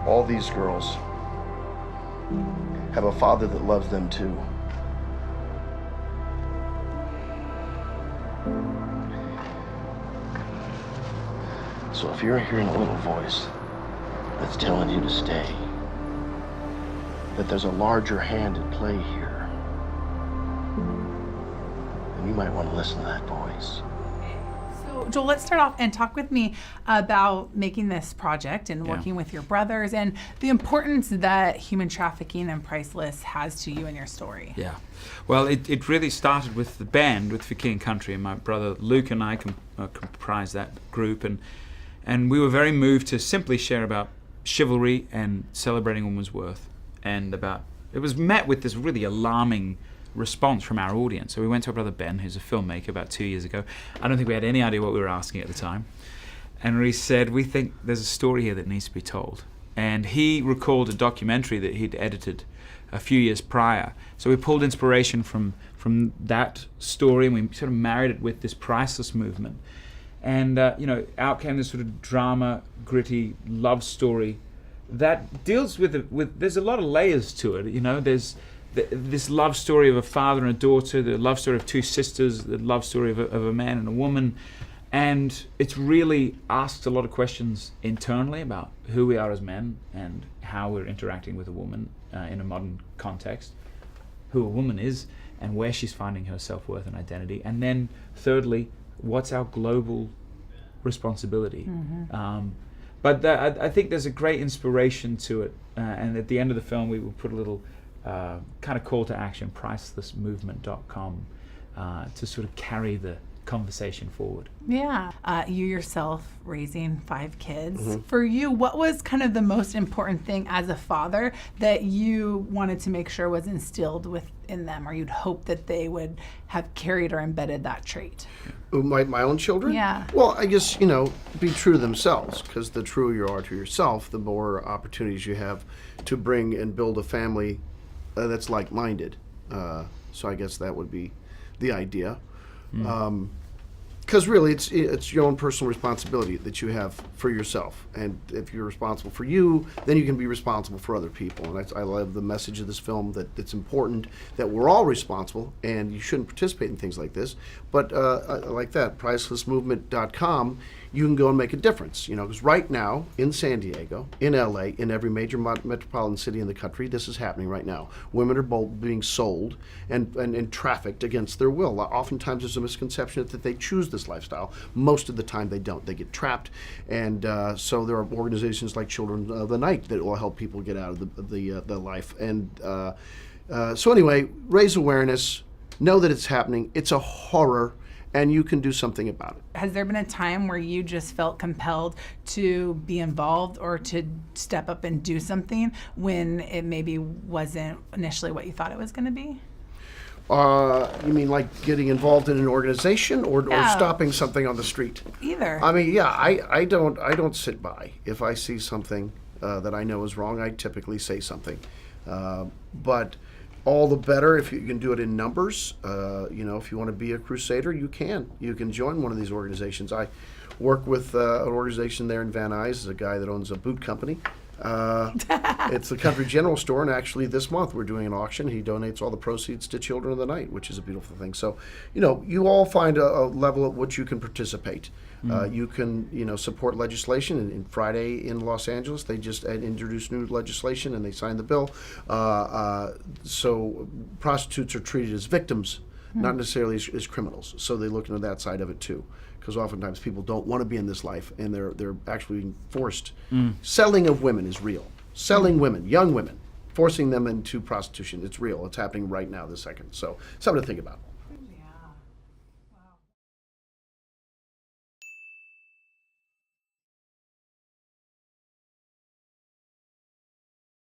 All these girls have a father that loves them too. So if you're hearing a little voice that's telling you to stay, that there's a larger hand at play here, then you might want to listen to that voice. So, Joel, let's start off and talk with me about making this project and working with your brothers and the importance that human trafficking and Priceless has to you and your story. Yeah. Well, it really started with the band, with For King and Country, and my brother Luke and I comprised that group, and we were very moved to simply share about chivalry and celebrating a woman's worth, and it was met with this really alarming response from our audience. So we went to our brother Ben, who's a filmmaker, about 2 years ago. I don't think we had any idea what we were asking at the time. And we said, we think there's a story here that needs to be told. And he recalled a documentary that he'd edited a few years prior. So we pulled inspiration from that story, and we sort of married it with this Priceless movement. And out came this sort of drama, gritty love story that deals with there's a lot of layers to it. There's this love story of a father and a daughter, the love story of two sisters, the love story of a man and a woman. And it's really asked a lot of questions internally about who we are as men and how we're interacting with a woman in a modern context, who a woman is and where she's finding her self-worth and identity. And then thirdly, what's our global responsibility? But I think there's a great inspiration to it. And at the end of the film, we will put a little kind of call to action, pricelessmovement.com, to sort of carry the conversation forward. Yeah. You yourself raising 5 kids. For you, what was kind of the most important thing as a father that you wanted to make sure was instilled within them, or you'd hope that they would have carried or embedded that trait? My own children? Yeah. Well, I guess, be true to themselves, because the truer you are to yourself, the more opportunities you have to bring and build a family that's like-minded. So I guess that would be the idea. Because really, it's your own personal responsibility that you have for yourself. And if you're responsible for you, then you can be responsible for other people. And I love the message of this film, that it's important that we're all responsible, and you shouldn't participate in things like this. But like that, pricelessmovement.com, you can go and make a difference. Because right now, in San Diego, in LA, in every major metropolitan city in the country, this is happening right now. Women are both being sold and trafficked against their will. Oftentimes there's a misconception that they choose this lifestyle. Most of the time they don't. They get trapped. And so there are organizations like Children of the Night that will help people get out of the life. And so anyway, raise awareness, know that it's happening. It's a horror, and you can do something about it. Has there been a time where you just felt compelled to be involved or to step up and do something when it maybe wasn't initially what you thought it was going to be? You mean like getting involved in an organization or stopping something on the street? Either. I mean, yeah, I don't sit by. If I see something that I know is wrong, I typically say something. But all the better if you can do it in numbers. If you want to be a crusader, you can. You can join one of these organizations. I work with an organization there in Van Nuys, a guy that owns a boot company. It's the Country General Store, and actually this month we're doing an auction. He donates all the proceeds to Children of the Night, which is a beautiful thing. So, you all find a level at which you can participate. You can, support legislation. And Friday in Los Angeles, they just introduced new legislation and they signed the bill. So prostitutes are treated as victims, not necessarily as criminals. So they look into that side of it too. Because oftentimes people don't want to be in this life, and they're actually being forced. Selling of women is real. Selling women, young women, forcing them into prostitution, it's real. It's happening right now, this second. So something to think about.